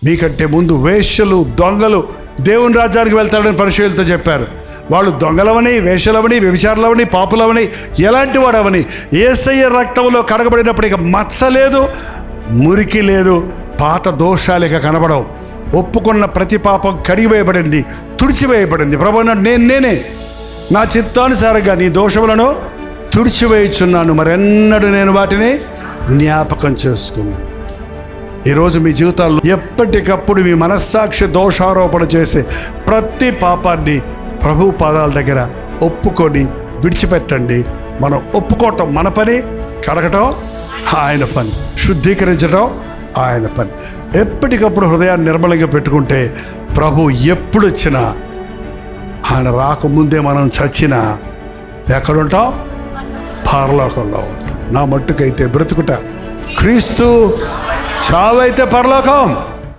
మీకంటే ముందు వేశ్యలు, దొంగలు దేవుని రాజ్యానికి వెళ్తారని పరిశీలనతో చెప్పారు. వాళ్ళు దొంగలవని, వేశ్యలవని, వ్యభిచారులవని, పాపులవని, ఎలాంటి వాడవని యేసయ్య రక్తంలో కడగబడినప్పుడు ఇక మచ్చ లేదు, మురికి లేదు, పాత దోషాలు ఇక కనబడవు. ఒప్పుకున్న ప్రతి పాపం కడిగివేయబడింది, తుడిచివేయబడింది. ప్రభు అన్నాడు, నేనే నా చిత్తానుసారంగా నీ దోషములను తుడిచివేయుచున్నాను, మరెన్నడూ నేను వాటిని జ్ఞాపకం చేసుకున్నాను. ఈరోజు మీ జీవితాల్లో ఎప్పటికప్పుడు మీ మనస్సాక్షి దోషారోపణ చేసే ప్రతి పాపాన్ని ప్రభు పాదాల దగ్గర ఒప్పుకొని విడిచిపెట్టండి. మనం ఒప్పుకోవటం మన పని, కడగటం ఆయన పని, శుద్ధీకరించడం ఆయన పని. ఎప్పటికప్పుడు హృదయాన్ని నిర్మలంగా పెట్టుకుంటే ప్రభు ఎప్పుడు వచ్చినా, ఆయన రాకముందే మనం చచ్చినా ఎక్కడుంటాం? పరలోకంలో. నా మట్టుకైతే బ్రతుకుట క్రీస్తు, చావైతే పరలోకం.